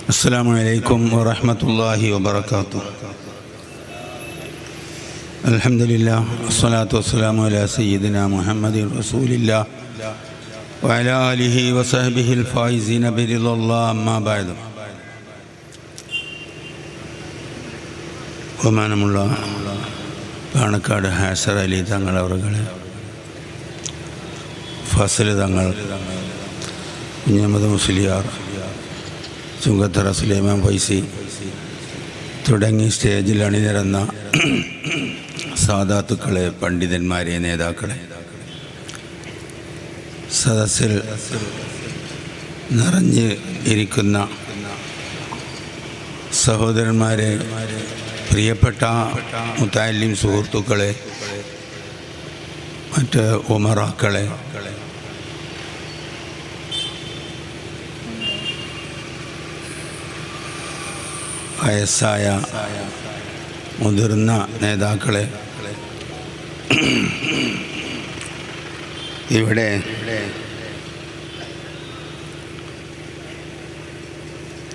السلام عليكم ورحمة الله وبركاته. الحمد لله والصلاة والسلام على سيدنا محمد رسول الله وعلى آله وصحبه الفائزين برضا الله أما بعد. ബഹുമാനമുള്ള പാണക്കാട് ഹാസർ അലി തങ്ങൾ അവരുകളെ, ഫസൽ തങ്ങൾ, കുഞ്ഞഹമ്മദ് മുസ്ലിയാർ, ചുങ്കത്തറ സുലൈമാൻ ഫൈസി തുടങ്ങി സ്റ്റേജിൽ അണിനിരന്ന സാദാത്തുക്കളെ, പണ്ഡിതന്മാരെ, നേതാക്കളെ, സദസ്സിൽ നിറഞ്ഞ് ഇരിക്കുന്ന സഹോദരന്മാരെ, പ്രിയപ്പെട്ട മുത്തഅല്ലിം സുഹൃത്തുക്കളെ, മറ്റ് ഉമറാക്കളെ, വയസ്സായ മുതിർന്ന നേതാക്കളെ, ഇവിടെ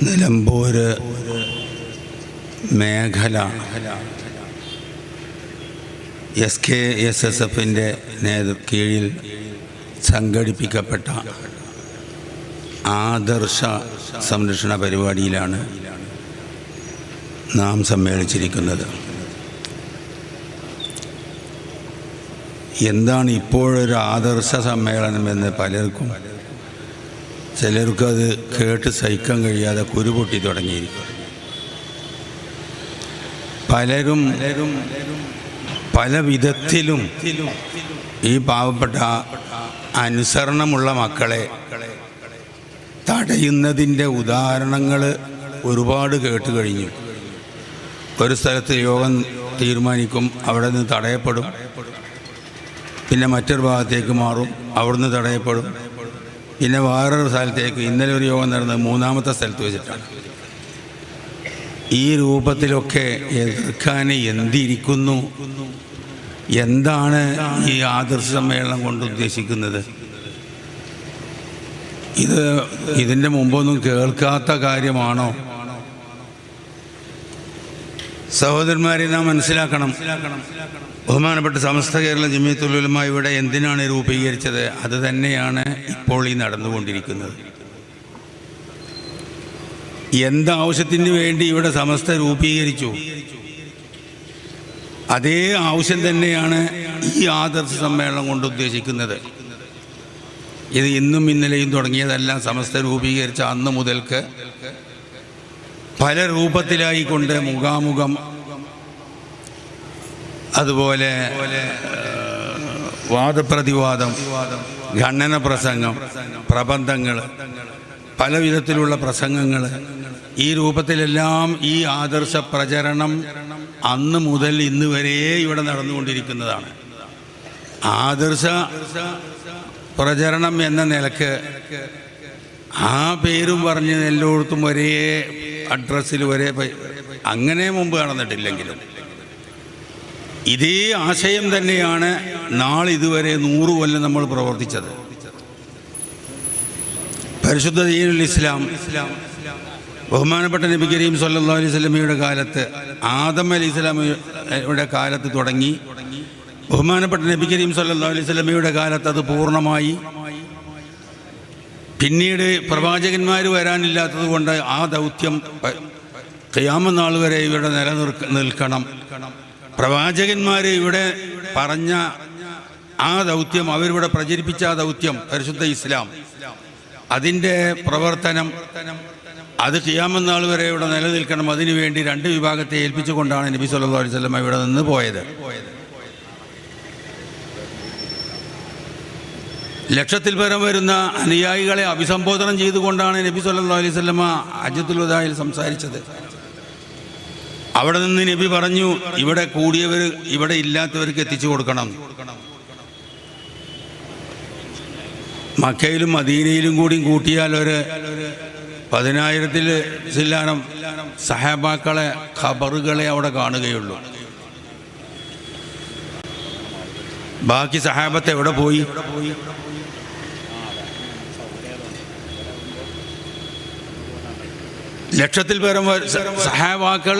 നിലമ്പൂർ മേഖല SKSSFൻ്റെ കീഴിൽ സംഘടിപ്പിക്കപ്പെട്ട ആദർശ സംരക്ഷണ പരിപാടിയിലാണ് നാം സമ്മേളിച്ചിരിക്കുന്നത്. എന്താണ് ഇപ്പോഴൊരു ആദർശ സമ്മേളനമെന്ന് ചിലർക്കത് കേട്ട് സഹിക്കാൻ കഴിയാതെ കുരുപൊട്ടി തുടങ്ങിയിരിക്കും. പലരും പല വിധത്തിലും ഈ പാവപ്പെട്ട അനുസരണമുള്ള മക്കളെ തടയുന്നതിൻ്റെ ഉദാഹരണങ്ങൾ ഒരുപാട് കേട്ട് കഴിഞ്ഞു. ഒരു സ്ഥലത്ത് യോഗം തീരുമാനിക്കും, അവിടെ നിന്ന് തടയപ്പെടും. പിന്നെ മറ്റൊരു ഭാഗത്തേക്ക് മാറും, അവിടുന്ന് തടയപ്പെടും. പിന്നെ വേറൊരു സ്ഥലത്തേക്ക്, ഇന്നലെ ഒരു യോഗം നടന്നത് മൂന്നാമത്തെ സ്ഥലത്ത് വെച്ചിട്ടാണ്. ഈ രൂപത്തിലൊക്കെ എതിർക്കാൻ എന്തിരിക്കുന്നു? എന്താണ് ഈ ആദർശ സമ്മേളനം കൊണ്ട് ഉദ്ദേശിക്കുന്നത്? ഇതിൻ്റെ മുമ്പൊന്നും കേൾക്കാത്ത കാര്യമാണോ? സഹോദരന്മാരെ, നാം മനസ്സിലാക്കണം. ബഹുമാനപ്പെട്ട സമസ്ത കേരള ജമിയത്തുൽ ഉലമ ഇവിടെ എന്തിനാണ് രൂപീകരിച്ചത്? അത് തന്നെയാണ് ഇപ്പോൾ ഈ നടന്നുകൊണ്ടിരിക്കുന്നത്. എന്താവശ്യത്തിന് വേണ്ടി ഇവിടെ സമസ്ത രൂപീകരിച്ചു, അതേ ആവശ്യം തന്നെയാണ് ഈ ആദർശ സമ്മേളനം കൊണ്ട് ഉദ്ദേശിക്കുന്നത്. ഇത് ഇന്നും ഇന്നലെയും തുടങ്ങിയതല്ല. സമസ്ത രൂപീകരിച്ച അന്ന് മുതൽക്ക് പല രൂപത്തിലായിക്കൊണ്ട് മുഖാമുഖം, അതുപോലെ വാദപ്രതിവാദം, ഖണ്ഡന പ്രസംഗം, പ്രബന്ധങ്ങൾ, പല വിധത്തിലുള്ള പ്രസംഗങ്ങൾ, ഈ രൂപത്തിലെല്ലാം ഈ ആദർശ പ്രചരണം അന്ന് മുതൽ ഇന്ന് വരെ ഇവിടെ നടന്നുകൊണ്ടിരിക്കുന്നതാണ്. ആദർശ പ്രചരണം എന്ന നിലക്ക് ആ പേരും പറഞ്ഞ് എല്ലായിടത്തും ഒരേ അഡ്രസ്സിൽ ഒരേ അങ്ങനെ മുമ്പ് നടന്നിട്ടില്ലെങ്കിലും ഇതേ ആശയം തന്നെയാണ് നാളിതുവരെ 100 കൊല്ലം നമ്മൾ പ്രവർത്തിച്ചത്. പരിശുദ്ധ ദീനുൽ ഇസ്ലാം ബഹുമാനപ്പെട്ട നബി കരീം സല്ലല്ലാഹു അലൈഹി വസല്ലമയുടെ കാലത്ത്, ആദം അലൈഹിസ്സലാമയുടെ കാലത്ത് തുടങ്ങി, ബഹുമാനപ്പെട്ട നബി കരീം സല്ലല്ലാഹു അലൈഹി വസല്ലമയുടെ കാലത്ത് അത് പൂർണ്ണമായി. പിന്നീട് പ്രവാചകന്മാർ വരാനില്ലാത്തത് കൊണ്ട് ആ ദൗത്യം ഖിയാമത്ത് നാൾ വരെ ഇവിടെ നിലനിൽക്കണം. പ്രവാചകന്മാർ ഇവിടെ പറഞ്ഞ ആ ദൗത്യം, അവരിവിടെ പ്രചരിപ്പിച്ച ആ ദൗത്യം, പരിശുദ്ധ ഇസ്ലാം, അതിൻ്റെ പ്രവർത്തനം അത് ഖിയാമത്ത് നാൾ വരെ ഇവിടെ നിലനിൽക്കണം. അതിനുവേണ്ടി 2 വിഭാഗത്തെ ഏൽപ്പിച്ചുകൊണ്ടാണ് നബി സല്ലല്ലാഹു അലൈഹി വസല്ലം ഇവിടെ നിന്ന് പോയത്. ലക്ഷത്തിൽ പരം വരുന്ന അനുയായികളെ അഭിസംബോധന ചെയ്തുകൊണ്ടാണ് നബി സല്ലല്ലാഹു അലൈഹി വസല്ലം ഹജ്ജത്തുൽ വദായിൽ സംസാരിച്ചത്. അവിടെ നിന്ന് നബി പറഞ്ഞു, ഇവിടെ കൂടിയവർ ഇവിടെ ഇല്ലാത്തവർക്ക് എത്തിച്ചു കൊടുക്കണം. മക്കയിലും മദീനയിലും കൂട്ടിയാൽ ഒരു 10,000-ൽ ചില്ലാനം സഹാബാക്കളെ, ഖബറുകളെ അവിടെ കാണുകയുള്ളൂ. ബാക്കി സഹാബത്ത് എവിടെ പോയി? ലക്ഷത്തിൽ പരം സഹാബാക്കൾ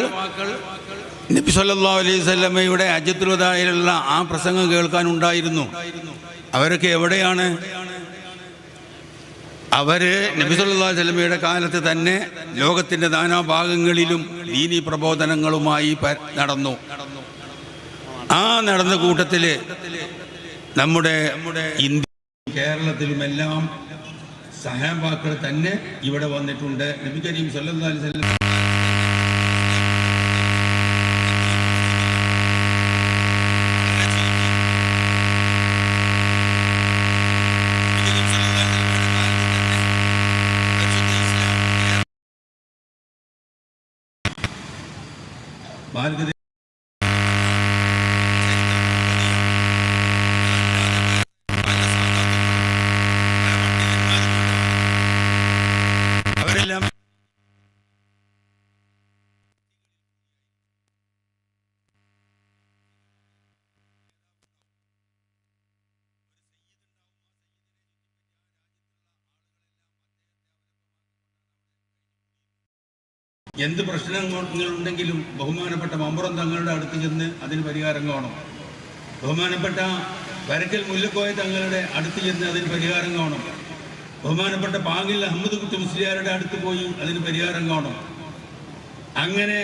നബി സല്ലല്ലാഹു അലൈഹി വസല്ലമയുടെ ഹജ്ജത്തുൽ വദായിലുള്ള ആ പ്രസംഗം കേൾക്കാനുണ്ടായിരുന്നു. അവരൊക്കെ എവിടെയാണ്? അവര് നബി സല്ലല്ലാഹു അലൈഹി വസല്ലമയുടെ കാലത്ത് തന്നെ ലോകത്തിൻ്റെ നാനാഭാഗങ്ങളിലും ദീനീ പ്രബോധനങ്ങളുമായി നടന്നു. ആ നടന്ന കൂട്ടത്തിൽ നമ്മുടെ ഇന്ത്യ കേരളത്തിലുമെല്ലാം സഹാബാക്കൾ തന്നെ ഇവിടെ വന്നിട്ടുണ്ട്. നബി കരീം സല്ലല്ലാഹു അലൈഹി വസല്ലം അവരെല്ലാം എന്ത് പ്രശ്നങ്ങളുണ്ടെങ്കിലും ബഹുമാനപ്പെട്ട മമ്പുറം തങ്ങളുടെ അടുത്ത് ചെന്ന് അതിന് പരിഹാരം കാണും. ബഹുമാനപ്പെട്ട വരക്കൽ മുല്ലക്കോയ തങ്ങളുടെ അടുത്ത് ചെന്ന് അതിന് പരിഹാരം കാണും. ബഹുമാനപ്പെട്ട പാങ്ങിൽ അഹമ്മദ് കുട്ടി മുസ്ലിയാരുടെ അടുത്ത് പോയി അതിന് പരിഹാരം കാണും. അങ്ങനെ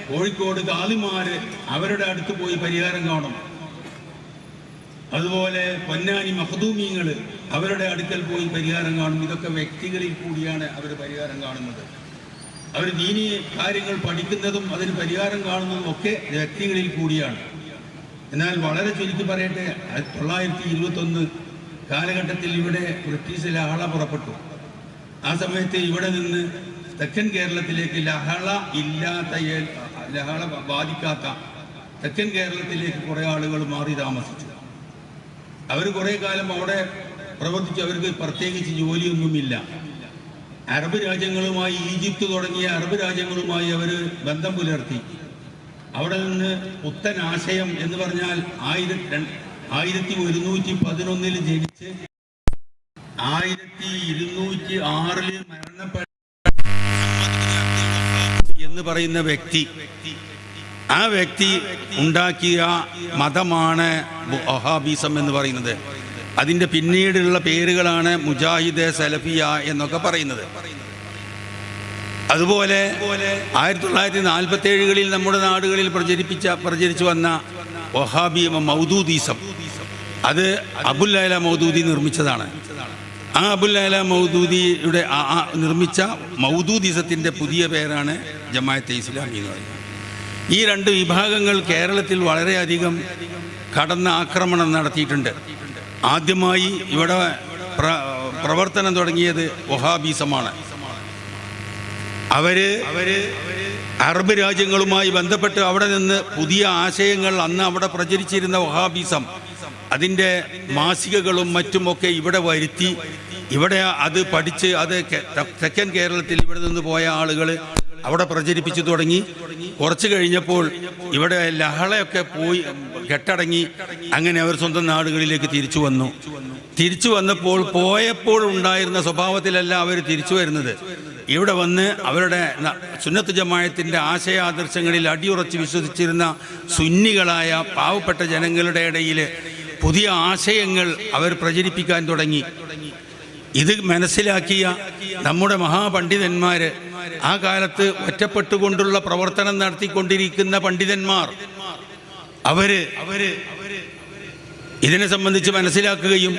കോഴിക്കോട് കാളിമാര് അവരുടെ അടുത്ത് പോയി പരിഹാരം കാണും. അതുപോലെ പൊന്നാനി മഖ്ദൂമീങ്ങൾ അവരുടെ അടുക്കൽ പോയി പരിഹാരം കാണും. ഇതൊക്കെ വ്യക്തികളിൽ കൂടിയാണ് അവർ പരിഹാരം കാണുന്നത്. അവർ ദീനീ കാര്യങ്ങൾ പഠിക്കുന്നതും അതിന് പരിഹാരം കാണുന്നതും ഒക്കെ വ്യക്തികളിൽ കൂടിയാണ്. എന്നാൽ വളരെ ചുരുക്കി പറയട്ടെ, 1921 കാലഘട്ടത്തിൽ ഇവിടെ ബ്രിട്ടീഷ് ലഹള പുറപ്പെട്ടു. ആ സമയത്ത് ഇവിടെ നിന്ന് തെക്കൻ കേരളത്തിലേക്ക് ലഹള ബാധിക്കാത്ത തെക്കൻ കേരളത്തിലേക്ക് കുറേ ആളുകൾ മാറി താമസിച്ചു. അവർ കുറേ കാലം അവിടെ പ്രവർത്തിച്ചു. അവർക്ക് പ്രത്യേകിച്ച് ജോലിയൊന്നുമില്ല. അറബ് രാജ്യങ്ങളുമായി, ഈജിപ്ത് തുടങ്ങിയ അറബ് രാജ്യങ്ങളുമായി അവർ ബന്ധം പുലർത്തി. അവിടെ നിന്ന് പുത്തൻ ആശയം എന്ന് പറഞ്ഞാൽ 1111 ജനിച്ച് 1206 മരണപ്പെട്ട എന്ന് പറയുന്ന വ്യക്തി, ആ വ്യക്തി ഉണ്ടാക്കിയ മതമാണ് വഹാബിസം എന്ന് പറയുന്നത്. അതിൻ്റെ പിന്നീടുള്ള പേരുകളാണ് മുജാഹിദ്, സലഫിയ എന്നൊക്കെ പറയുന്നത്. അതുപോലെ 1947 നമ്മുടെ നാടുകളിൽ പ്രചരിച്ചു വന്ന വഹാബി മൗദൂദീസം, അത് അബുൽ അല മൗദൂദി നിർമ്മിച്ചതാണ്. ആ അബുൽ അല മൗദൂദിയുടെ നിർമ്മിച്ച മൗദൂദീസത്തിൻ്റെ പുതിയ പേരാണ് ജമാഅത്തെ ഇസ്ലാമി എന്ന് പറയുന്നത്. ഈ രണ്ട് വിഭാഗങ്ങൾ കേരളത്തിൽ വളരെയധികം കടന്ന ആക്രമണം നടത്തിയിട്ടുണ്ട്. ആദ്യമായി ഇവിടെ പ്രവർത്തനം തുടങ്ങിയത് വഹാബിസമാണ്. അവര് അറബ് രാജ്യങ്ങളുമായി ബന്ധപ്പെട്ട് അവിടെ നിന്ന് പുതിയ ആശയങ്ങൾ, അന്ന് അവിടെ പ്രചരിച്ചിരുന്ന വഹാബിസം, അതിൻ്റെ മാസികകളും മറ്റുമൊക്കെ ഇവിടെ വരുത്തി, ഇവിടെ അത് പഠിച്ച് അത് തെക്കൻ കേരളത്തിൽ ഇവിടെ നിന്ന് പോയ ആളുകൾ അവിടെ പ്രചരിപ്പിച്ചു തുടങ്ങി. കുറച്ച് കഴിഞ്ഞപ്പോൾ ഇവിടെ ലഹളയൊക്കെ പോയി കെട്ടടങ്ങി. അങ്ങനെ അവർ സ്വന്തം നാടുകളിലേക്ക് തിരിച്ചു വന്നപ്പോൾ പോയപ്പോൾ ഉണ്ടായിരുന്ന സ്വഭാവത്തിലല്ല അവർ തിരിച്ചു വരുന്നത്. ഇവിടെ വന്ന് അവരുടെ സുന്നത്ത് ജമാഅത്തിൻ്റെ ആശയാദർശങ്ങളിൽ അടിയുറച്ച് വിശ്വസിച്ചിരുന്ന സുന്നികളായ പാവപ്പെട്ട ജനങ്ങളുടെ ഇടയിൽ പുതിയ ആശയങ്ങൾ അവർ പ്രചരിപ്പിക്കാൻ തുടങ്ങി. ഇത് മനസ്സിലാക്കിയ നമ്മുടെ മഹാപണ്ഡിതന്മാർ, ആ കാലത്ത് ഒറ്റപ്പെട്ടുകൊണ്ടുള്ള പ്രവർത്തനം നടത്തിക്കൊണ്ടിരിക്കുന്ന പണ്ഡിതന്മാർ, അവര് ഇതിനെ സംബന്ധിച്ച് മനസ്സിലാക്കുകയും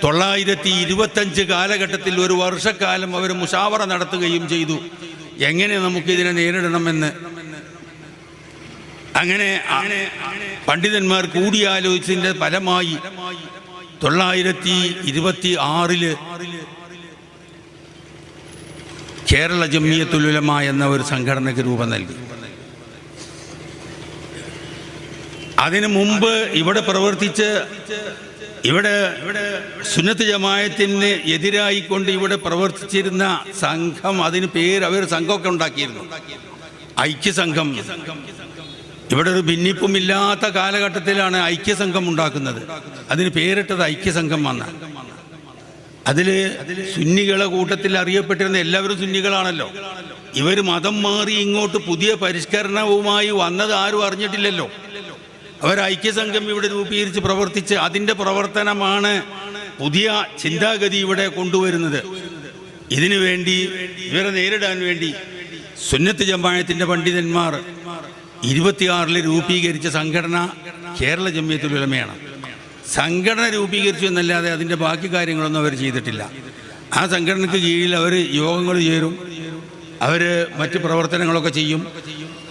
925 കാലഘട്ടത്തിൽ ഒരു വർഷക്കാലം അവർ മുശാവറ നടത്തുകയും ചെയ്തു. എങ്ങനെ നമുക്കിതിനെ നേരിടണമെന്ന്. അങ്ങനെ പണ്ഡിതന്മാർ കൂടിയാലോചിച്ചതിൻ്റെ ഫലമായി 926 കേരള ജംഇയ്യത്തുൽ ഉലമ എന്ന ഒരു സംഘടനയ്ക്ക് രൂപം നൽകി. അതിനു മുമ്പ് ഇവിടെ പ്രവർത്തിച്ച് ഇവിടെ സുന്നത്ത് ജമാഅത്തിന് എതിരായിക്കൊണ്ട് ഇവിടെ പ്രവർത്തിച്ചിരുന്ന സംഘം, അതിന് പേര് അവർ സംഘമൊക്കെ ഉണ്ടാക്കിയിരുന്നു, ഐക്യസംഘം. ഇവിടെ ഒരു ഭിന്നിപ്പുമില്ലാത്ത കാലഘട്ടത്തിലാണ് ഐക്യസംഘം ഉണ്ടാക്കുന്നത്. അതിന് പേരിട്ടത് ഐക്യസംഘം വന്ന. അതിൽ സുന്നികളെ കൂട്ടത്തിൽ അറിയപ്പെട്ടിരുന്ന എല്ലാവരും സുന്നികളാണല്ലോ. ഇവർ മതം മാറി ഇങ്ങോട്ട് പുതിയ പരിഷ്കരണവുമായി വന്നത് ആരും അറിഞ്ഞിട്ടില്ലല്ലോ. അവർ ഐക്യസംഘം ഇവിടെ രൂപീകരിച്ച് പ്രവർത്തിച്ച് അതിൻ്റെ പ്രവർത്തനമാണ് പുതിയ ചിന്താഗതി ഇവിടെ കൊണ്ടുവരുന്നത്. ഇതിനു വേണ്ടി ഇവരെ നേരിടാൻ വേണ്ടി സുന്നത്ത് ജമാഅത്തിൻ്റെ പണ്ഡിതന്മാർ 26 രൂപീകരിച്ച സംഘടന കേരള ജംഇയ്യത്തുൽ ഉലമയാണ്. സംഘടന രൂപീകരിച്ചു എന്നല്ലാതെ അതിൻ്റെ ബാക്കി കാര്യങ്ങളൊന്നും അവർ ചെയ്തിട്ടില്ല. ആ സംഘടനയ്ക്ക് കീഴിൽ അവർ യോഗങ്ങൾ ചേരും, അവർ മറ്റ് പ്രവർത്തനങ്ങളൊക്കെ ചെയ്യും.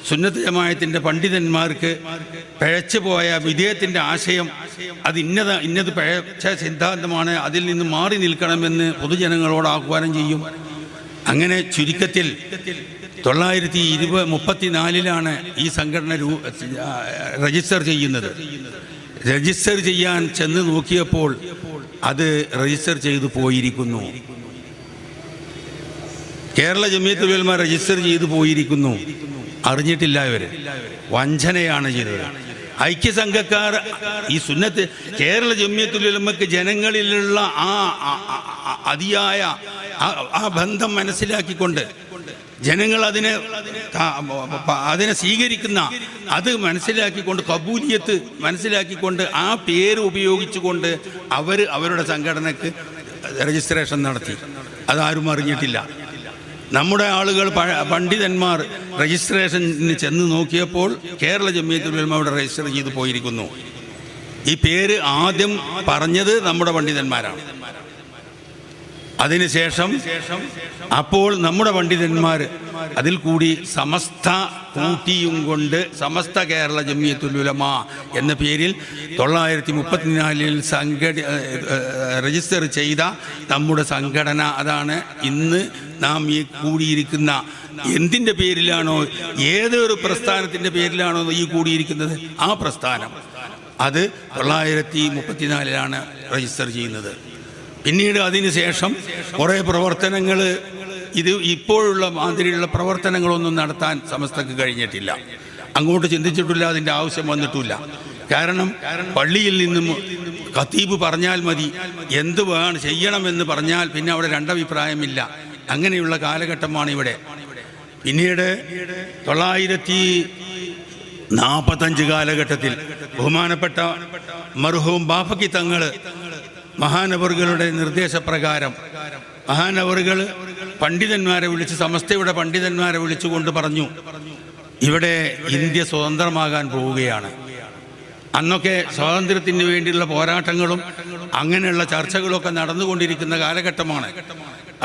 സുന്നത്ത് ജമാഅത്തിൻ്റെ പണ്ഡിതന്മാർക്ക് പിഴച്ചു പോയ വിധേയത്തിൻ്റെ ആശയം അത് ഇന്നത് പിഴച്ച സിദ്ധാന്തമാണ്, അതിൽ നിന്ന് മാറി നിൽക്കണമെന്ന് പൊതുജനങ്ങളോട് ആഹ്വാനം ചെയ്യും. അങ്ങനെ ചുരുക്കത്തിൽ 934 ഈ സംഘടന രജിസ്റ്റർ ചെയ്യുന്നത്. രജിസ്റ്റർ ചെയ്യാൻ ചെന്ന് നോക്കിയപ്പോൾ അത് രജിസ്റ്റർ ചെയ്തു പോയിരിക്കുന്നു. കേരള ജംഇയ്യത്തുൽ ഉലമ രജിസ്റ്റർ ചെയ്തു പോയിരിക്കുന്നു. അറിഞ്ഞിട്ടില്ല. ഇവർ വഞ്ചനയാണ് ചെയ്തത്. ഐക്യസംഘക്കാർ ഈ സുന്നത്ത് കേരള ജംഇയ്യത്തുൽ ഉലമക്ക് ജനങ്ങളിലുള്ള അതിയായ ബന്ധം മനസ്സിലാക്കിക്കൊണ്ട് ജനങ്ങൾ അതിനെ സ്വീകരിക്കുന്ന അത് മനസ്സിലാക്കിക്കൊണ്ട് കബൂലിയത്ത് മനസ്സിലാക്കിക്കൊണ്ട് ആ പേര് ഉപയോഗിച്ചുകൊണ്ട് അവരുടെ സംഘടനയ്ക്ക് രജിസ്ട്രേഷൻ നടത്തി. അതാരും അറിഞ്ഞിട്ടില്ല. നമ്മുടെ ആളുകൾ പണ്ഡിതന്മാർ രജിസ്ട്രേഷന് ചെന്ന് നോക്കിയപ്പോൾ കേരള ജംഇയ്യത്തുൽ ഉലമ അവിടെ രജിസ്റ്റർ ചെയ്തു പോയിരിക്കുന്നു. ഈ പേര് ആദ്യം പറഞ്ഞത് നമ്മുടെ പണ്ഡിതന്മാരാണ്. അതിനുശേഷം അപ്പോൾ നമ്മുടെ പണ്ഡിതന്മാർ അതിൽ കൂടി സമസ്ത കൂട്ടിയും കൊണ്ട് സമസ്ത കേരള ജംഇയ്യത്തുൽ ഉലമ എന്ന പേരിൽ 934 രജിസ്റ്റർ ചെയ്ത നമ്മുടെ സംഘടന അതാണ് ഇന്ന് നാം ഈ കൂടിയിരിക്കുന്ന. എന്തിൻ്റെ പേരിലാണോ, ഏതൊരു പ്രസ്ഥാനത്തിൻ്റെ പേരിലാണോ ഈ കൂടിയിരിക്കുന്നത്, ആ പ്രസ്ഥാനം അത് 934 രജിസ്റ്റർ ചെയ്യുന്നത്. പിന്നീട് അതിനുശേഷം കുറേ പ്രവർത്തനങ്ങൾ, ഇത് ഇപ്പോഴുള്ള മാതിരിയുള്ള പ്രവർത്തനങ്ങളൊന്നും നടത്താൻ സമസ്തക്ക് കഴിഞ്ഞിട്ടില്ല. അങ്ങോട്ട് ചിന്തിച്ചിട്ടില്ല, അതിൻ്റെ ആവശ്യം വന്നിട്ടില്ല. കാരണം പള്ളിയിൽ നിന്നും ഖത്തീബ് പറഞ്ഞാൽ മതി, എന്ത് ചെയ്യണമെന്ന് പറഞ്ഞാൽ പിന്നെ അവിടെ രണ്ടഭിപ്രായമില്ല. അങ്ങനെയുള്ള കാലഘട്ടമാണ് ഇവിടെ. പിന്നീട് 945 കാലഘട്ടത്തിൽ ബഹുമാനപ്പെട്ട മർഹൂം ബാഫക്കി തങ്ങൾ മഹാനവറുകളുടെ നിർദ്ദേശപ്രകാരം മഹാനവറുകൾ പണ്ഡിതന്മാരെ വിളിച്ച്, സമസ്തയുടെ പണ്ഡിതന്മാരെ വിളിച്ചുകൊണ്ട് പറഞ്ഞു, ഇവിടെ ഇന്ത്യ സ്വതന്ത്രമാകാൻ പോവുകയാണ്. അന്നൊക്കെ സ്വാതന്ത്ര്യത്തിന് വേണ്ടിയുള്ള പോരാട്ടങ്ങളും അങ്ങനെയുള്ള ചർച്ചകളൊക്കെ നടന്നുകൊണ്ടിരിക്കുന്ന കാലഘട്ടമാണ്.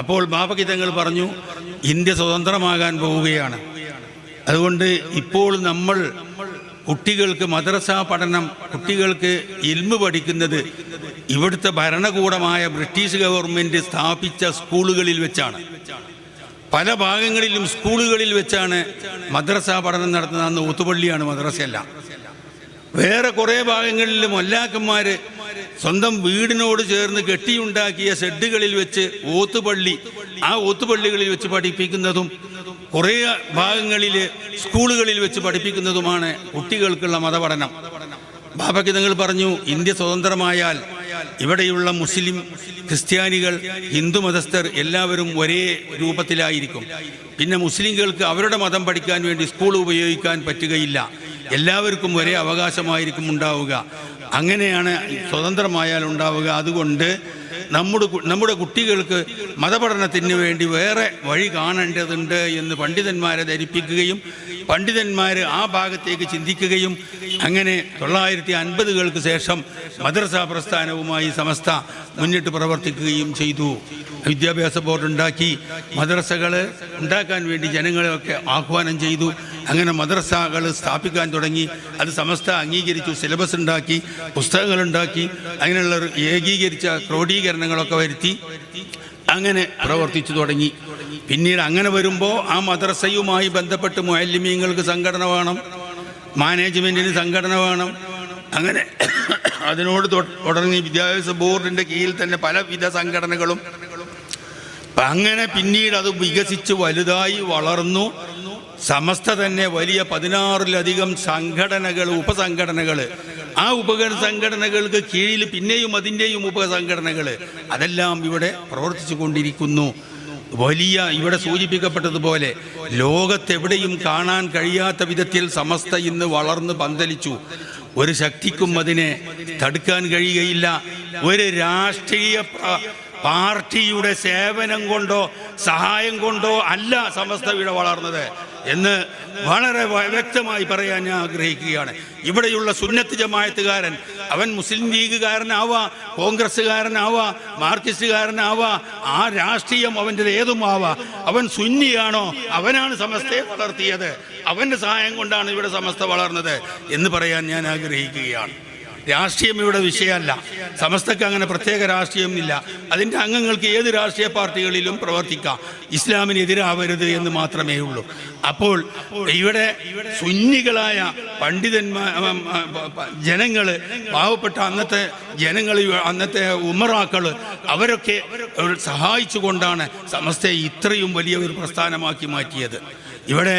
അപ്പോൾ ബാഫക്കി തങ്ങൾ പറഞ്ഞു, ഇന്ത്യ സ്വതന്ത്രമാകാൻ പോവുകയാണ്. അതുകൊണ്ട് ഇപ്പോൾ നമ്മൾ കുട്ടികൾക്ക് മദ്രസ പഠനം, കുട്ടികൾക്ക് ഇൽമ് പഠിക്കുന്നത് ഇവിടുത്തെ ഭരണകൂടമായ ബ്രിട്ടീഷ് ഗവൺമെൻറ് സ്ഥാപിച്ച സ്കൂളുകളിൽ വെച്ചാണ്. പല ഭാഗങ്ങളിലും സ്കൂളുകളിൽ വെച്ചാണ് മദ്രസ പഠനം നടത്തുന്നത്. അന്ന് ഒത്തുപള്ളിയാണ്, മദ്രസയല്ല. വേറെ കുറേ ഭാഗങ്ങളിൽ മൊല്ലാക്കന്മാർ സ്വന്തം വീടിനോട് ചേർന്ന് കെട്ടിയുണ്ടാക്കിയ ഷെഡുകളിൽ വെച്ച് ഓത്തുപള്ളി, ആ ഓത്തുപള്ളികളിൽ വെച്ച് പഠിപ്പിക്കുന്നതും കുറേ ഭാഗങ്ങളിൽ സ്കൂളുകളിൽ വെച്ച് പഠിപ്പിക്കുന്നതുമാണ് കുട്ടികൾക്കുള്ള മതപഠനം. ബാഫക്കി തങ്ങൾ പറഞ്ഞു, ഇന്ത്യ സ്വതന്ത്രമായാൽ ഇവിടെയുള്ള മുസ്ലിം, ക്രിസ്ത്യാനികൾ, ഹിന്ദു മതസ്ഥർ എല്ലാവരും ഒരേ രൂപത്തിലായിരിക്കും. പിന്നെ മുസ്ലിങ്ങൾക്ക് അവരുടെ മതം പഠിക്കാൻ വേണ്ടി സ്കൂൾ ഉപയോഗിക്കാൻ പറ്റുകയില്ല. എല്ലാവർക്കും ഒരേ അവകാശമായിരിക്കും ഉണ്ടാവുക. അങ്ങനെയാണ് സ്വതന്ത്രമായാൽ ഉണ്ടാവുക. അതുകൊണ്ട് നമ്മുടെ കുട്ടികൾക്ക് മതപഠനത്തിന് വേണ്ടി വേറെ വഴി കാണേണ്ടതുണ്ട് എന്ന് പണ്ഡിതന്മാരെ ധരിപ്പിക്കുകയും പണ്ഡിതന്മാർ ആ ഭാഗത്തേക്ക് ചിന്തിക്കുകയും അങ്ങനെ 950-കൾക്ക് ശേഷം മദ്രസ പ്രസ്ഥാനവുമായി സമസ്ത മുന്നിട്ട് പ്രവർത്തിക്കുകയും ചെയ്തു. വിദ്യാഭ്യാസ ബോർഡ് ഉണ്ടാക്കി, മദ്രസകൾ ഉണ്ടാക്കാൻ വേണ്ടി ജനങ്ങളെയൊക്കെ ആഹ്വാനം ചെയ്തു. അങ്ങനെ മദ്രസകൾ സ്ഥാപിക്കാൻ തുടങ്ങി. അത് സമസ്ത അംഗീകരിച്ചു. സിലബസ് ഉണ്ടാക്കി, പുസ്തകങ്ങളുണ്ടാക്കി, അങ്ങനെയുള്ള ഏകീകരിച്ച ക്രോഡീകരണങ്ങളൊക്കെ വരുത്തി അങ്ങനെ പ്രവർത്തിച്ചു തുടങ്ങി. പിന്നീട് അങ്ങനെ വരുമ്പോൾ ആ മദ്രസയുമായി ബന്ധപ്പെട്ട് മുഅല്ലിമീങ്ങൾക്ക് സംഘടന വേണം, മാനേജ്മെൻറ്റിന് സംഘടന വേണം. അങ്ങനെ അതിനോട് തുടങ്ങി വിദ്യാഭ്യാസ ബോർഡിൻ്റെ കീഴിൽ തന്നെ പലവിധ സംഘടനകളും. അങ്ങനെ പിന്നീട് അത് വികസിച്ച് വലുതായി വളർന്നു. സമസ്ത തന്നെ വലിയ 16-ലധികം സംഘടനകൾ, ഉപസംഘടനകൾ ആ ഉപസംഘടനകൾക്ക് കീഴിൽ പിന്നെയും അതിൻ്റെയും ഉപസംഘടനകൾ അതെല്ലാം ഇവിടെ പ്രവർത്തിച്ചു കൊണ്ടിരിക്കുന്നു. വലിയ ഇവിടെ സൂചിപ്പിക്കപ്പെട്ടതുപോലെ ലോകത്തെവിടെയും കാണാൻ കഴിയാത്ത വിധത്തിൽ സമസ്ത ഇന്ന് വളർന്ന് പന്തലിച്ചു. ഒരു ശക്തിക്കും അതിനെ തടുക്കാൻ കഴിയുകയില്ല. ഒരു രാഷ്ട്രീയ പാർട്ടിയുടെ സേവനം കൊണ്ടോ സഹായം കൊണ്ടോ അല്ല സമസ്ത ഇവിടെ വളർന്നത് എന്ന് വളരെ വ്യക്തമായി പറയാൻ ഞാൻ ആഗ്രഹിക്കുകയാണ്. ഇവിടെയുള്ള സുന്നത്ത് ജമാഅത്തുകാരൻ അവൻ മുസ്ലിം ലീഗുകാരനാവാ, കോൺഗ്രസ്സുകാരനാവാ, മാർക്സിസ്റ്റുകാരനാവാ, ആ രാഷ്ട്രീയം അവൻ്റെ ഏതുമാവാ, അവൻ സുന്നിയാണോ അവനാണ് സമസ്തയെ വളർത്തിയത്, അവൻ്റെ സഹായം കൊണ്ടാണ് ഇവിടെ സമസ്ത വളർന്നത് എന്ന് പറയാൻ ഞാൻ ആഗ്രഹിക്കുകയാണ്. രാഷ്ട്രീയം ഇവിടെ വിഷയമല്ല. സമസ്തക്ക് അങ്ങനെ പ്രത്യേക രാഷ്ട്രീയമില്ല. അതിൻ്റെ അംഗങ്ങൾക്ക് ഏത് രാഷ്ട്രീയ പാർട്ടികളിലും പ്രവർത്തിക്കാം, ഇസ്ലാമിനെതിരാവരുത് എന്ന് മാത്രമേ ഉള്ളൂ. അപ്പോൾ ഇവിടെ സുന്നികളായ പണ്ഡിതന്മാർ, ജനങ്ങൾ, പാവപ്പെട്ട അന്നത്തെ ജനങ്ങൾ, അന്നത്തെ ഉമറാക്കൾ, അവരൊക്കെ സഹായിച്ചുകൊണ്ടാണ് സമസ്തയെ ഇത്രയും വലിയ ഒരു പ്രസ്ഥാനമാക്കി മാറ്റിയത്. ഇവിടെ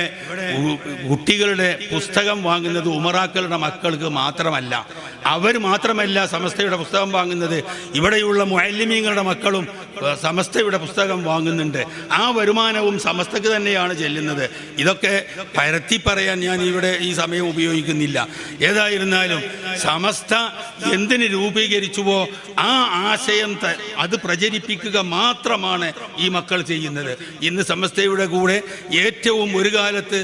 കുട്ടികളുടെ പുസ്തകം വാങ്ങുന്നത് ഉമറാക്കളുടെ മക്കൾക്ക് മാത്രമല്ല. അവർ മാത്രമല്ല സമസ്തയുടെ പുസ്തകം വാങ്ങുന്നത്, ഇവിടെയുള്ള മുഅല്ലിമീങ്ങളുടെ മക്കളും സമസ്തയുടെ പുസ്തകം വാങ്ങുന്നുണ്ട്. ആ വരുമാനവും സമസ്തക്ക് തന്നെയാണ് ചെല്ലുന്നത്. ഇതൊക്കെ പരത്തി പറയാൻ ഞാൻ ഇവിടെ ഈ സമയം ഉപയോഗിക്കുന്നില്ല. ഏതായിരുന്നാലും സമസ്ത എന്തിന് രൂപീകരിച്ചുവോ ആ ആശയം അത് പ്രചരിപ്പിക്കുക മാത്രമാണ് ഈ മക്കൾ ചെയ്യുന്നത്. ഇന്ന് സമസ്തയുടെ കൂടെ ഏറ്റവും ഒരു കാലത്ത്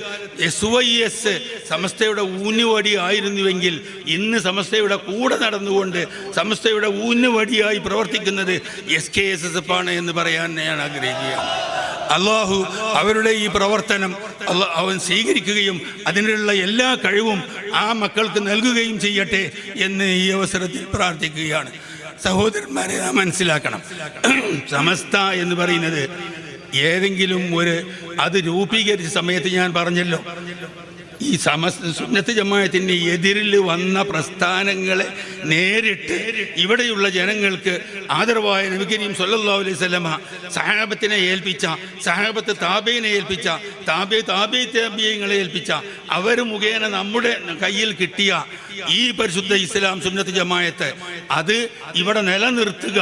SYS സമസ്തയുടെ ഊന്നുവടി ആയിരുന്നുവെങ്കിൽ ഇന്ന് സമസ്തയുടെ കൂടെ നടന്നുകൊണ്ട് സമസ്തയുടെ ഊന്നുവടിയായി പ്രവർത്തിക്കുന്നത് SKSSF ആണ് എന്ന് പറയാൻ ഞാൻ ആഗ്രഹിക്കുകയാണ്. അള്ളാഹു അവരുടെ ഈ പ്രവർത്തനം അവൻ സ്വീകരിക്കുകയും അതിനുള്ള എല്ലാ കഴിവും ആ മക്കൾക്ക് നൽകുകയും ചെയ്യട്ടെ എന്ന് ഈ അവസരത്തിൽ പ്രാർത്ഥിക്കുകയാണ്. സഹോദരന്മാരെ, നാം മനസ്സിലാക്കണം, സമസ്ത എന്ന് പറയുന്നത് ഏതെങ്കിലും അത് രൂപീകരിച്ച സമയത്ത് ഞാൻ പറഞ്ഞല്ലോ, ഈ സുന്നത്ത് ജമാഅത്തിന് എതിരിൽ വന്ന പ്രസ്ഥാനങ്ങളെ നേരിട്ട് ഇവിടെയുള്ള ജനങ്ങൾക്ക് ആദരവായ നബി കരീം സ്വല്ലല്ലാഹു അലൈഹി വസല്ലമ സഹാബത്തിനെ ഏൽപ്പിച്ച, സഹാബത്ത് താബീനെ ഏൽപ്പിച്ച, താബീങ്ങളെ ഏൽപ്പിച്ച, അവർ മുഖേന നമ്മുടെ കയ്യിൽ കിട്ടിയ ഈ പരിശുദ്ധ ഇസ്ലാം സുന്നത്ത് ജമാഅത്ത് അത് ഇവിടെ നിലനിർത്തുക,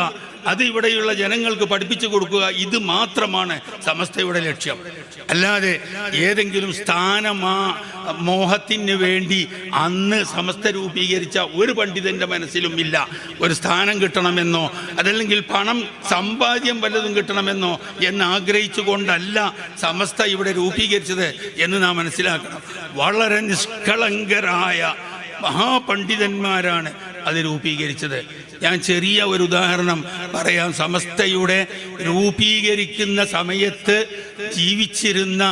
അത് ഇവിടെയുള്ള ജനങ്ങൾക്ക് പഠിപ്പിച്ചു കൊടുക്കുക, ഇത് മാത്രമാണ് സമസ്തയുടെ ലക്ഷ്യം. അല്ലാതെ ഏതെങ്കിലും മോഹത്തിന് വേണ്ടി അന്ന് സമസ്ത രൂപീകരിച്ച ഒരു പണ്ഡിതന്റെ മനസ്സിലും ഇല്ല ഒരു സ്ഥാനം കിട്ടണമെന്നോ അതല്ലെങ്കിൽ പണം സമ്പാദ്യം വല്ലതും കിട്ടണമെന്നോ എന്ന് ആഗ്രഹിച്ചു കൊണ്ടല്ല സമസ്ത ഇവിടെ രൂപീകരിച്ചത് എന്ന് നാം മനസ്സിലാക്കണം. വളരെ നിഷ്കളങ്കരായ മഹാപണ്ഡിതന്മാരാണ് അത് രൂപീകരിച്ചത്. ഞാൻ ചെറിയ ഒരു ഉദാഹരണം പറയാം. സമസ്തയുടെ രൂപീകരിക്കുന്ന സമയത്ത് ജീവിച്ചിരുന്ന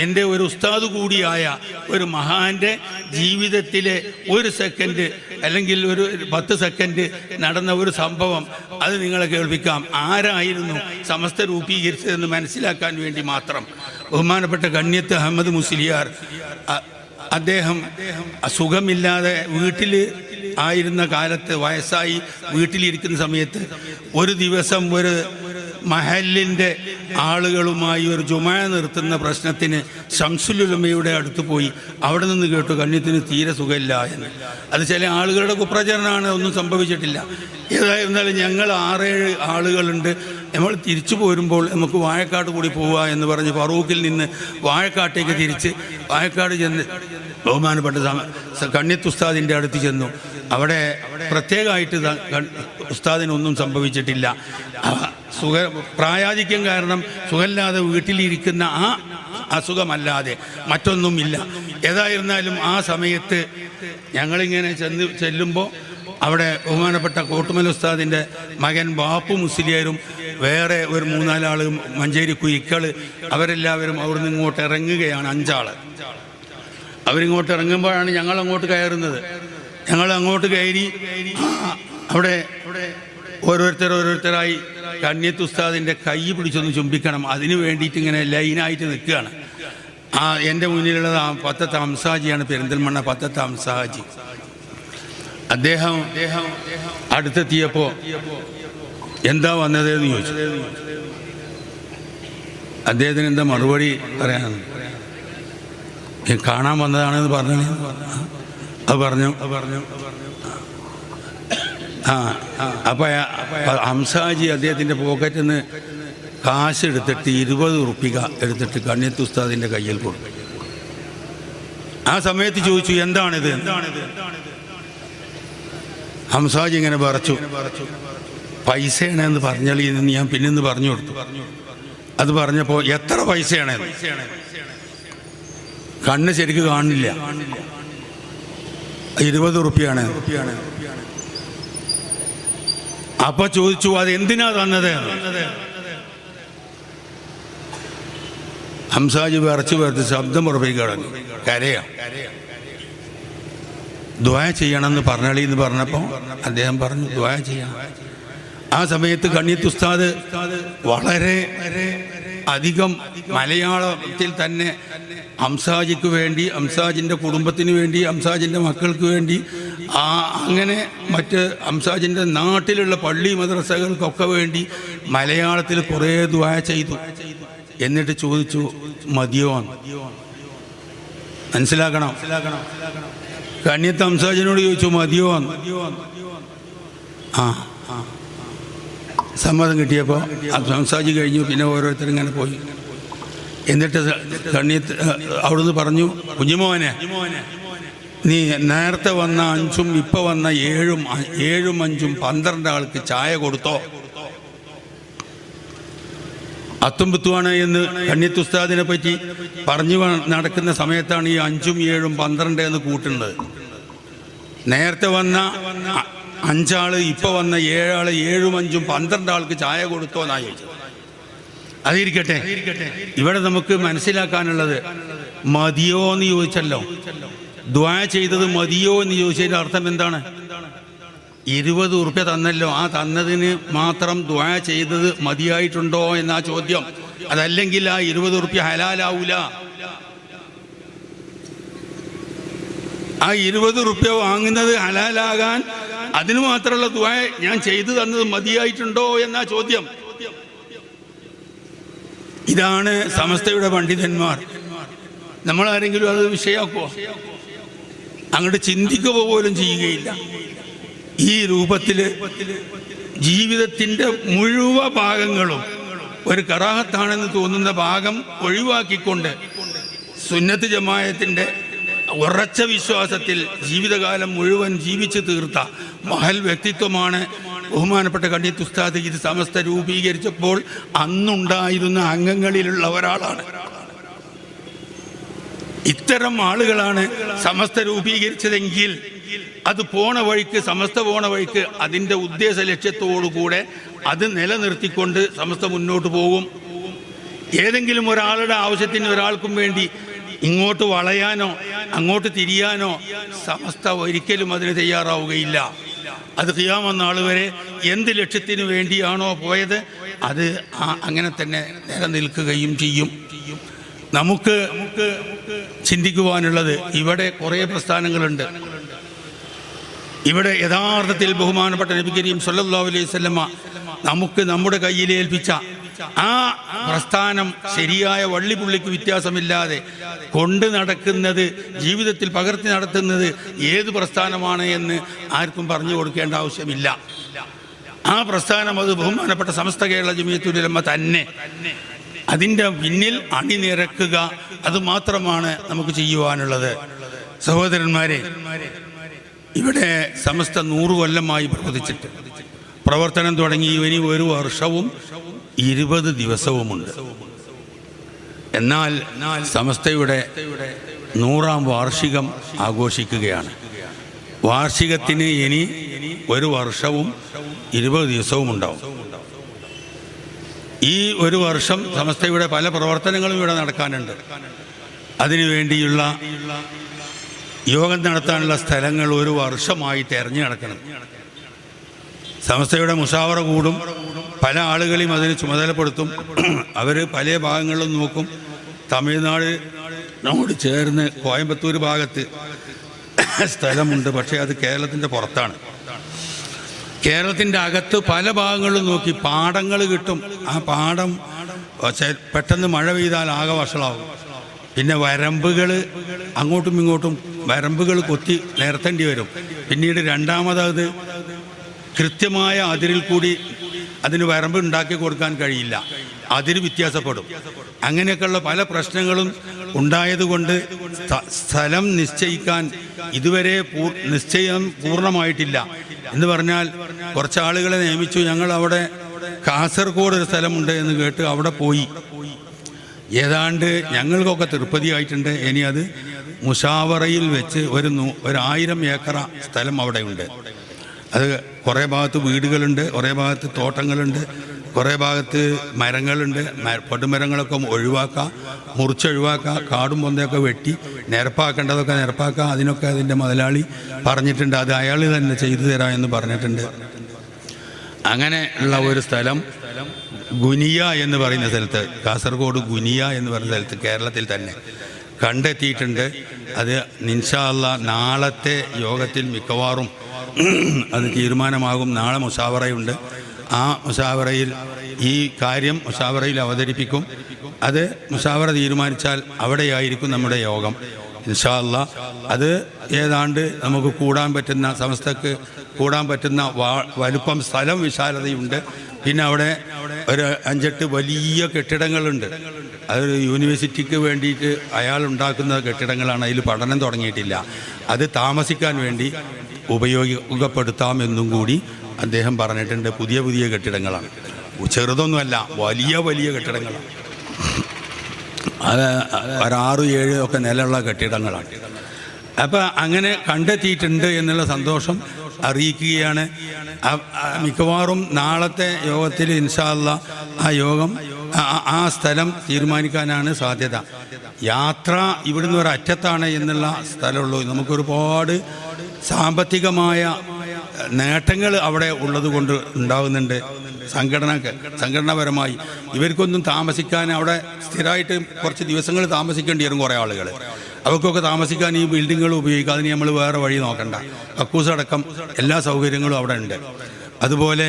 എൻ്റെ ഒരു ഉസ്താദ് കൂടിയായ ഒരു മഹാന്റെ ജീവിതത്തിലെ ഒരു സെക്കൻഡ് അല്ലെങ്കിൽ ഒരു 10 സെക്കൻഡ് നടന്ന ഒരു സംഭവം അത് നിങ്ങളെ കേൾപ്പിക്കാം. ആരായിരുന്നു സമസ്ത രൂപീകരിച്ചതെന്ന് മനസ്സിലാക്കാൻ വേണ്ടി മാത്രം. ബഹുമാനപ്പെട്ട കണ്യത്ത് അഹമ്മദ് മുസ്ലിയാർ, അദ്ദേഹം സുഖമില്ലാതെ വീട്ടിൽ ആയിരുന്ന കാലത്ത്, വയസ്സായി വീട്ടിലിരിക്കുന്ന സമയത്ത് ഒരു ദിവസം ഒരു മഹല്ലിൻ്റെ ആളുകളുമായി ഒരു ജുമാ നിർത്തുന്ന പ്രശ്നത്തിന് ശംസുൽ ഉലമയുടെ അടുത്ത് പോയി. അവിടെ നിന്ന് കേട്ടു കണ്യത്തിന് തീരെ സുഖമില്ല എന്ന്. അത് ചില ആളുകളുടെ കുപ്രചരണമാണ്, ഒന്നും സംഭവിച്ചിട്ടില്ല. ഏതായിരുന്നാലും ഞങ്ങൾ 6-7 ആളുകളുണ്ട്, നമ്മൾ തിരിച്ചു പോരുമ്പോൾ നമുക്ക് വാഴക്കാട് കൂടി പോവുക എന്ന് പറഞ്ഞ് ഫറൂഖിൽ നിന്ന് വാഴക്കാട്ടേക്ക് തിരിച്ച് വാഴക്കാട് ചെന്ന് ബഹുമാനപ്പെട്ട കണ്യത്ത് ഉസ്താദിൻ്റെ അടുത്ത് ചെന്നു. അവിടെ പ്രത്യേകമായിട്ട് ഉസ്താദിനൊന്നും സംഭവിച്ചിട്ടില്ല. പ്രായാധിക്യം കാരണം സുഖമില്ലാതെ വീട്ടിലിരിക്കുന്ന ആ അസുഖമല്ലാതെ മറ്റൊന്നുമില്ല. ഏതായിരുന്നാലും ആ സമയത്ത് ഞങ്ങളിങ്ങനെ ചെല്ലുമ്പോൾ അവിടെ ബഹുമാനപ്പെട്ട കോട്ടുമൽ ഉസ്താദിൻ്റെ മകൻ ബാപ്പു മുസ്ലിയാരും വേറെ ഒരു 3-4 ആൾ മഞ്ചേരി കുയിക്കൾ, അവരെല്ലാവരും അവിടുന്ന് ഇങ്ങോട്ട് ഇറങ്ങുകയാണ്. 5 ആൾ അവരിങ്ങോട്ട് ഇറങ്ങുമ്പോഴാണ് ഞങ്ങൾ അങ്ങോട്ട് കയറുന്നത്. ഞങ്ങൾ അങ്ങോട്ട് കയറി അവിടെ ഓരോരുത്തരായി കണ്യത്ത് ഉസ്താദിൻ്റെ കൈ പിടിച്ചൊന്ന് ചുംബിക്കണം, അതിന് വേണ്ടിയിട്ട് ഇങ്ങനെ ലൈനായിട്ട് നിൽക്കുകയാണ്. എൻ്റെ മുന്നിലുള്ളത് പത്തത്തെ ഹംസാജിയാണ്, പെരിന്തൽമണ്ണ പത്തത്തെ ഹംസാജി. അദ്ദേഹം അടുത്തെത്തിയപ്പോൾ എന്താ വന്നതെന്ന് ചോദിച്ചു. അദ്ദേഹത്തിന് എന്താ മറുപടി പറയാൻ, കാണാൻ വന്നതാണെന്ന് പറഞ്ഞു. അത് പറഞ്ഞു അപ്പോൾ ഹംസാജി അദ്ദേഹത്തിൻ്റെ പോക്കറ്റിൽ നിന്ന് കാശ് എടുത്തിട്ട് 20 ഉറുപ്പിക എടുത്തിട്ട് കണ്ണിയത്ത് ഉസ്താദിൻ്റെ കയ്യിൽ കൊടുത്തു. ആ സമയത്ത് ചോദിച്ചു, എന്താണിത്? ഹംസാജി ഇങ്ങനെ പറച്ചു, പൈസയാണെന്ന് പറഞ്ഞാൽ ഇന്ന് ഞാൻ പിന്നിന്ന് പറഞ്ഞു കൊടുത്തു. അത് പറഞ്ഞപ്പോൾ എത്ര പൈസയാണ്? കണ്ണ് ശരിക്ക് കാണില്ല. 20 ഉറുപ്പിയാണ്. അപ്പൊ ചോദിച്ചു, അത് എന്തിനാ തന്നത്? ഹംസാജി വിറച്ച് ശബ്ദം പുറത്തേക്ക് കരയാ. ദുആ ചെയ്യണമെന്ന് പറഞ്ഞളി എന്ന് പറഞ്ഞപ്പോൾ അദ്ദേഹം പറഞ്ഞു, ദുആ ചെയ്യണം. ആ സമയത്ത് കണ്ണിയത്ത് ഉസ്താദ് വളരെ അധികം മലയാളത്തിൽ തന്നെ ഹംസാജിക്ക് വേണ്ടി, ഹംസാജിൻ്റെ കുടുംബത്തിന് വേണ്ടി, ഹംസാജിൻ്റെ മക്കൾക്ക് വേണ്ടി, അങ്ങനെ മറ്റ് ഹംസാജിൻ്റെ നാട്ടിലുള്ള പള്ളി മദ്രസകൾക്കൊക്കെ വേണ്ടി മലയാളത്തിൽ കുറേ ദുആ ചെയ്തു. എന്നിട്ട് ചോദിച്ചു, മതിയോ? മനസ്സിലാക്കണം. കണ്ണിയത്ത് ഹംസാജിനോട് ചോദിച്ചു, മതിയോ? സമ്മതം കിട്ടിയപ്പോൾ ഹംസാജി കഴിഞ്ഞു. പിന്നെ ഓരോരുത്തരും ഇങ്ങനെ പോയി. എന്നിട്ട് കണ്ണിയത്ത് അവിടുന്ന് പറഞ്ഞു, കുഞ്ഞുമോനെ, നീ നേരത്തെ വന്ന 5ഉം ഇപ്പം വന്ന 7ഉം 5ഉം 12 ആൾക്ക് ചായ കൊടുത്തോ? അത്തുംപുത്തുവാണ് എന്ന് കണ്ണിയത്ത് ഉസ്താദിനെ പറ്റി പറഞ്ഞു നടക്കുന്ന സമയത്താണ് ഈ 5ഉം 7ഉം 12 എന്ന് കൂട്ടുന്നത്. നേരത്തെ വന്ന 5 ആള്, ഇപ്പൊ വന്ന 7 ആള്, 7ഉം 5ഉം 12 ആൾക്ക് ചായ കൊടുത്തോ എന്നാ ചോദിച്ചത്. അതിരിക്കട്ടെ, ഇവിടെ നമുക്ക് മനസ്സിലാക്കാനുള്ളത്, മതിയോ എന്ന് ചോദിച്ചല്ലോ. ദുആ ചെയ്തത് മതിയോ എന്ന് ചോദിച്ചതിന്റെ അർത്ഥം എന്താണ്? 20 ഉറുപ്യ തന്നല്ലോ, ആ തന്നതിന് മാത്രം ദുആ ചെയ്തത് മതിയായിട്ടുണ്ടോ എന്നാ ചോദ്യം. അതല്ലെങ്കിൽ ആ 20 ഉറുപ്യ ഹലാലാവൂല. ആ 20 ഉറുപ്യ വാങ്ങുന്നത് ഹലാലാകാൻ അതിന് മാത്രമുള്ള ദുആ ഞാൻ ചെയ്തു തന്നത് മതിയായിട്ടുണ്ടോ എന്നാ ചോദ്യം. ഇതാണ് സമസ്തയുടെ പണ്ഡിതന്മാർ. നമ്മളാരെങ്കിലും അത് വിഷയാക്കുവോ? അങ്ങോട്ട് ചിന്തിക്കുക പോലും ചെയ്യുകയില്ല. ഈ രൂപത്തിൽ ജീവിതത്തിൻ്റെ മുഴുവൻ ഭാഗങ്ങളും ഒരു കറാഹത്താണെന്ന് തോന്നുന്ന ഭാഗം ഒഴിവാക്കിക്കൊണ്ട് സുന്നത്ത് ജമാഅത്തിൻ്റെ ഉറച്ച വിശ്വാസത്തിൽ ജീവിതകാലം മുഴുവൻ ജീവിച്ചു തീർത്ത മഹൽ വ്യക്തിത്വമാണ് ബഹുമാനപ്പെട്ട കണ്ണിയത്ത് ഉസ്താദ്. ഇത് സമസ്ത രൂപീകരിച്ചപ്പോൾ അന്നുണ്ടായിരുന്ന അംഗങ്ങളിലുള്ള ഒരാളാണ്. ഇത്തരം ആളുകളാണ് സമസ്ത രൂപീകരിച്ചതെങ്കിൽ അത് പോണ വഴിക്ക്, സമസ്ത പോണ വഴിക്ക് അതിൻ്റെ ഉദ്ദേശ ലക്ഷ്യത്തോടുകൂടെ അത് നിലനിർത്തിക്കൊണ്ട് സമസ്ത മുന്നോട്ട് പോകും. ഏതെങ്കിലും ഒരാളുടെ ആവശ്യത്തിന് ഒരാൾക്കും വേണ്ടി ഇങ്ങോട്ട് വളയാനോ അങ്ങോട്ട് തിരിയാനോ സമസ്ത ഒരിക്കലും അതിന് തയ്യാറാവുകയില്ല. അത് ഖിയാമത്ത് നാൾ വരെ എന്ത് ലക്ഷ്യത്തിന് വേണ്ടിയാണോ പോയത് അത് അങ്ങനെ തന്നെ നിലനിൽക്കുകയും ചെയ്യും. നമുക്ക് ചിന്തിക്കുവാനുള്ളത്, ഇവിടെ കുറേ പ്രസ്ഥാനങ്ങളുണ്ട്. ഇവിടെ യഥാർത്ഥത്തിൽ ബഹുമാനപ്പെട്ട നബി കരീം സല്ലല്ലാഹു അലൈഹി വസല്ലമ നമുക്ക് നമ്മുടെ കയ്യിലേൽപ്പിച്ച ആ പ്രസ്ഥാനം ശരിയായ വള്ളിപുള്ളിക്ക് വ്യത്യാസമില്ലാതെ കൊണ്ട് നടക്കുന്നത്, ജീവിതത്തിൽ പകർത്തി നടത്തുന്നത് ഏത് പ്രസ്ഥാനമാണ് എന്ന് ആർക്കും പറഞ്ഞു കൊടുക്കേണ്ട ആവശ്യമില്ല. ആ പ്രസ്ഥാനം അത് ബഹുമാനപ്പെട്ട സമസ്ത കേരള ജമിയത്തുൽ ഉലമ തന്നെ. അതിൻ്റെ പിന്നിൽ അണിനിരക്കുക, അത് മാത്രമാണ് നമുക്ക് ചെയ്യുവാനുള്ളത്. സഹോദരന്മാരെ, ഇവിടെ സമസ്ത 100 കൊല്ലമായി പ്രവർത്തിച്ചിട്ട് പ്രവർത്തനം തുടങ്ങി ഇനി 1 വർഷവും 20 ദിവസവുമുണ്ട്. എന്നാൽ സമസ്തയുടെ 100ാം വാർഷികം ആഘോഷിക്കുകയാണ്. വാർഷികത്തിന് ഇനി 1 വർഷവും 20 ദിവസവും ഉണ്ടാവും. ഈ 1 വർഷം സമസ്തയുടെ പല പ്രവർത്തനങ്ങളും ഇവിടെ നടക്കാനുണ്ട്. അതിനുവേണ്ടിയുള്ള യോഗം നടത്താനുള്ള സ്ഥലങ്ങൾ 1 വർഷമായി തിരഞ്ഞു നടക്കണം. സമസ്തയുടെ മുഷാവറ കൂടും, പല ആളുകളെയും അതിന് ചുമതലപ്പെടുത്തും. അവർ പല ഭാഗങ്ങളിലും നോക്കും. തമിഴ്നാടിനോട് ചേർന്ന് കോയമ്പത്തൂർ ഭാഗത്ത് സ്ഥലമുണ്ട്, പക്ഷേ അത് കേരളത്തിൻ്റെ പുറത്താണ്. കേരളത്തിൻ്റെ അകത്ത് പല ഭാഗങ്ങളിലും നോക്കി പാടങ്ങൾ കിട്ടും. ആ പാടം പെട്ടെന്ന് മഴ പെയ്താൽ ആകെ വഷളാവും. പിന്നെ വരമ്പുകൾ അങ്ങോട്ടും ഇങ്ങോട്ടും വരമ്പുകൾ കൊത്തി നിരത്തേണ്ടി വരും. പിന്നീട് രണ്ടാമത് കൃത്യമായ അതിരിൽ കൂടി അതിന് വരമ്പ് ഉണ്ടാക്കി കൊടുക്കാൻ കഴിയില്ല, അതിര് വ്യത്യാസപ്പെടും. അങ്ങനെയൊക്കെയുള്ള പല പ്രശ്നങ്ങളും ഉണ്ടായതുകൊണ്ട് സ്ഥലം നിശ്ചയിക്കാൻ ഇതുവരെ നിശ്ചയം പൂർണ്ണമായിട്ടില്ല. എന്ന് പറഞ്ഞാൽ കുറച്ച് ആളുകളെ നിയമിച്ചു. ഞങ്ങൾ അവിടെ കാസർഗോഡ് ഒരു സ്ഥലമുണ്ട് എന്ന് കേട്ട് അവിടെ പോയി. ഏതാണ്ട് ഞങ്ങൾക്കൊക്കെ തൃപ്തിയായിട്ടുണ്ട്. ഇനി അത് മുഷാവറയിൽ വെച്ച് ഒരു 1000 ഏക്കർ സ്ഥലം അവിടെയുണ്ട്. അത് കുറേ ഭാഗത്ത് വീടുകളുണ്ട്, കുറേ ഭാഗത്ത് തോട്ടങ്ങളുണ്ട്, കുറേ ഭാഗത്ത് മരങ്ങളുണ്ട്. പൊടുമരങ്ങളൊക്കെ ഒഴിവാക്കുക, മുറിച്ചൊഴിവാക്കുക, കാടും പൊന്തയൊക്കെ വെട്ടി നിരപ്പാക്കേണ്ടതൊക്കെ നിരപ്പാക്കുക. അതിനൊക്കെ അതിൻ്റെ മുതലാളി പറഞ്ഞിട്ടുണ്ട്. അത് അയാൾ തന്നെ ചെയ്തു തരാം എന്ന് പറഞ്ഞിട്ടുണ്ട്. അങ്ങനെ ഉള്ള ഒരു സ്ഥലം ഗുനിയ എന്ന് പറയുന്ന സ്ഥലത്ത്, കാസർഗോഡ് ഗുനിയ എന്ന് പറയുന്ന സ്ഥലത്ത് കേരളത്തിൽ തന്നെ കണ്ടെത്തിയിട്ടുണ്ട്. അത് ഇൻഷാ അല്ലാഹ് നാളത്തെ യോഗത്തിൽ മിക്കവാറും അത് തീരുമാനമാകും. നാളെ മുഷാവറയുണ്ട്. ആ മുഷാവറയിൽ ഈ കാര്യം മുഷാവറയിൽ അവതരിപ്പിക്കും. അത് മുഷാവറ തീരുമാനിച്ചാൽ അവിടെയായിരിക്കും നമ്മുടെ യോഗം ഇൻഷാ അല്ലാഹ്. അത് ഏതാണ്ട് നമുക്ക് കൂടാൻ പറ്റുന്ന, സമസ്തക്ക് കൂടാൻ പറ്റുന്ന വലുപ്പം, സ്ഥലം, വിശാലതയുണ്ട്. പിന്നെ അവിടെ ഒരു 5-8 വലിയ കെട്ടിടങ്ങളുണ്ട്. അതൊരു യൂണിവേഴ്സിറ്റിക്ക് വേണ്ടിയിട്ട് അയാൾ ഉണ്ടാക്കുന്ന കെട്ടിടങ്ങളാണ്. അതിൽ പഠനം തുടങ്ങിയിട്ടില്ല. അത് താമസിക്കാൻ വേണ്ടി ഉപയോഗപ്പെടുത്താമെന്നും കൂടി അദ്ദേഹം പറഞ്ഞിട്ടുണ്ട്. പുതിയ പുതിയ കെട്ടിടങ്ങളാണ്, ചെറുതൊന്നുമല്ല, വലിയ വലിയ കെട്ടിടങ്ങളാണ്. അത് 6-7 ഒക്കെ നിലയുള്ള കെട്ടിടങ്ങളാണ്. അപ്പം അങ്ങനെ കണ്ടെത്തിയിട്ടുണ്ട് എന്നുള്ള സന്തോഷം അറിയിക്കുകയാണ്. മിക്കവാറും നാളത്തെ യോഗത്തിൽ ഇൻഷാ അല്ലാഹ് ആ യോഗം, ആ സ്ഥലം തീരുമാനിക്കാനാണ് സാധ്യത. യാത്ര ഇവിടുന്ന് ഒരറ്റത്താണ് എന്നുള്ള സ്ഥലമുള്ളൂ. നമുക്കൊരുപാട് സാമ്പത്തികമായ നേട്ടങ്ങൾ അവിടെ ഉള്ളത് കൊണ്ട് ഉണ്ടാകുന്നുണ്ട്. സംഘടനാപരമായി ഇവർക്കൊന്നും താമസിക്കാൻ, അവിടെ സ്ഥിരമായിട്ട് കുറച്ച് ദിവസങ്ങൾ താമസിക്കേണ്ടി വരും കുറേ ആളുകൾ. അവർക്കൊക്കെ താമസിക്കാൻ ഈ ബിൽഡിങ്ങുകൾ ഉപയോഗിക്കുക. അതിന് നമ്മൾ വേറെ വഴി നോക്കണ്ട. കക്കൂസടക്കം എല്ലാ സൗകര്യങ്ങളും അവിടെ ഉണ്ട്. അതുപോലെ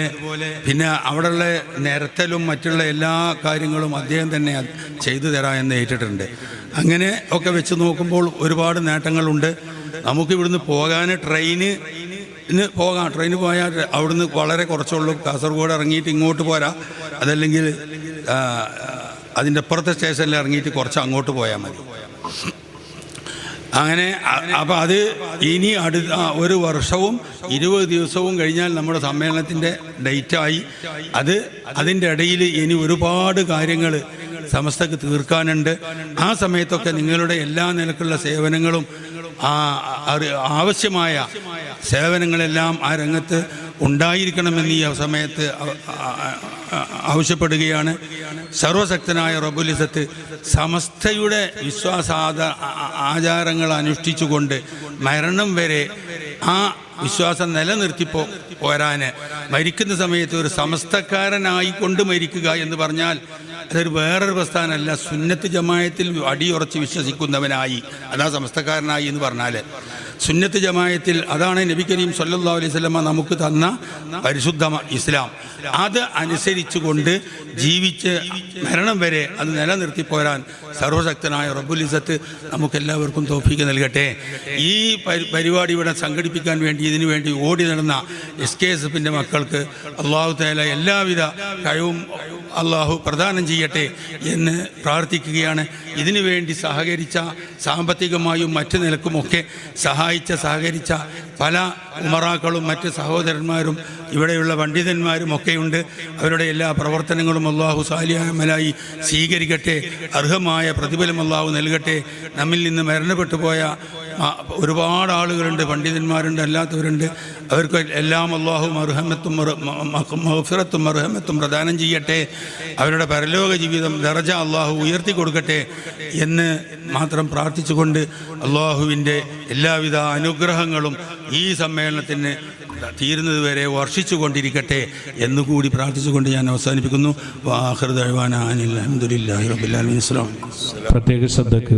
പിന്നെ അവിടെയുള്ള നിരത്തലും മറ്റുള്ള എല്ലാ കാര്യങ്ങളും അദ്ദേഹം തന്നെ ചെയ്തു തരാം എന്ന് ഏറ്റിട്ടുണ്ട്. അങ്ങനെ ഒക്കെ വെച്ച് നോക്കുമ്പോൾ ഒരുപാട് നേട്ടങ്ങളുണ്ട്. നമുക്കിവിടുന്ന് പോകാൻ ട്രെയിന് പോയാൽ അവിടുന്ന് വളരെ കുറച്ചുള്ളൂ. കാസർഗോഡ് ഇറങ്ങിയിട്ട് ഇങ്ങോട്ട് പോരാ, അതല്ലെങ്കിൽ അതിൻ്റെ അപ്പുറത്തെ സ്റ്റേഷനിൽ ഇറങ്ങിയിട്ട് കുറച്ച് അങ്ങോട്ട് പോയാൽ മതി. അങ്ങനെ അപ്പോൾ അത് ഇനി ഒരു വർഷവും 20 ദിവസവും കഴിഞ്ഞാൽ നമ്മുടെ സമ്മേളനത്തിൻ്റെ ഡേറ്റായി. അതിൻ്റെ ഇടയിൽ ഇനി ഒരുപാട് കാര്യങ്ങൾ സമസ്തക്ക് തീർക്കാനുണ്ട്. ആ സമയത്തൊക്കെ നിങ്ങളുടെ എല്ലാ നിലക്കുള്ള സേവനങ്ങളും, ആവശ്യമായ സേവനങ്ങളെല്ലാം ആ രംഗത്ത് ഉണ്ടായിരിക്കണമെന്ന് ഈ സമയത്ത് ആവശ്യപ്പെടുകയാണ്. സർവശക്തനായ റബ്ബുൽ ഇസ്സത്ത് സമസ്തയുടെ വിശ്വാസ ആചാരങ്ങൾ അനുഷ്ഠിച്ചുകൊണ്ട് മരണം വരെ ആ വിശ്വാസം നിലനിർത്തി പോരാൻ, മരിക്കുന്ന സമയത്ത് ഒരു സമസ്തക്കാരനായിക്കൊണ്ട് മരിക്കുക എന്ന് പറഞ്ഞാൽ അതൊരു വേറൊരു പ്രസ്ഥാനമല്ല. സുന്നത്ത് ജമായത്തിൽ അടിയുറച്ച് വിശ്വസിക്കുന്നവനായി, അതാ സമസ്തക്കാരനായി എന്ന് പറഞ്ഞാൽ. സുന്നത്ത് ജമായത്തിൽ അതാണ് നബി കരീം സല്ലല്ലാഹു അലൈഹി വസല്ലമ നമുക്ക് തന്ന പരിശുദ്ധ ഇസ്ലാം. അത് അനുസരിച്ചുകൊണ്ട് ജീവിച്ച് മരണം വരെ അത് നിലനിർത്തിപ്പോരാൻ സർവശക്തനായ റബ്ബുൽ ഇസ്സത്ത് നമുക്കെല്ലാവർക്കും തൗഫീഖ് നൽകട്ടെ. ഈ പരിപാടി ഇവിടെ സംഘടിപ്പിക്കാൻ വേണ്ടി, ഇതിനു വേണ്ടി ഓടി നടന്ന SKSFിൻ്റെ മക്കൾക്ക് അല്ലാഹു തആല എല്ലാവിധ കഴിവും അള്ളാഹു പ്രദാനം ചെയ്യട്ടെ എന്ന് പ്രാർത്ഥിക്കുകയാണ്. ഇതിനു വേണ്ടി സഹകരിച്ച, സാമ്പത്തികമായും മറ്റു നിലക്കുമൊക്കെ സഹകരിച്ച പല ഉമറാക്കളും മറ്റ് സഹോദരന്മാരും ഇവിടെയുള്ള പണ്ഡിതന്മാരും ഒക്കെയുണ്ട്. അവരുടെ എല്ലാ പ്രവർത്തനങ്ങളും അള്ളാഹു സാലിഹമലായി സ്വീകരിക്കട്ടെ. അർഹമായ പ്രതിഫലം അള്ളാഹു നൽകട്ടെ. നമ്മിൽ നിന്ന് മരണപ്പെട്ടു പോയ ഒരുപാട് ആളുകളുണ്ട്, പണ്ഡിതന്മാരുണ്ട്, അല്ലാത്തവരുണ്ട്. അവർക്ക് എല്ലാം അള്ളാഹു മഗ്ഫിറത്തും മർഹമത്തും പ്രദാനം ചെയ്യട്ടെ. അവരുടെ പരലോക ജീവിതം ദറജ അള്ളാഹു ഉയർത്തി കൊടുക്കട്ടെ എന്ന് മാത്രം പ്രാർത്ഥിച്ചുകൊണ്ട് അള്ളാഹുവിൻ്റെ എല്ലാവിധ അനുഗ്രഹങ്ങളും ഈ സമ്മേളനത്തിന് തീരുന്നതുവരെ വർഷിച്ചു കൊണ്ടിരിക്കട്ടെ എന്നുകൂടി പ്രാർത്ഥിച്ചുകൊണ്ട് ഞാൻ അവസാനിപ്പിക്കുന്നു. വാഖിറു ദഅ്വാനാ അനിൽ ഹംദുലില്ലാഹി റബ്ബിൽ ആലമീൻ. പ്രത്യേക ശ്രദ്ധക്ക്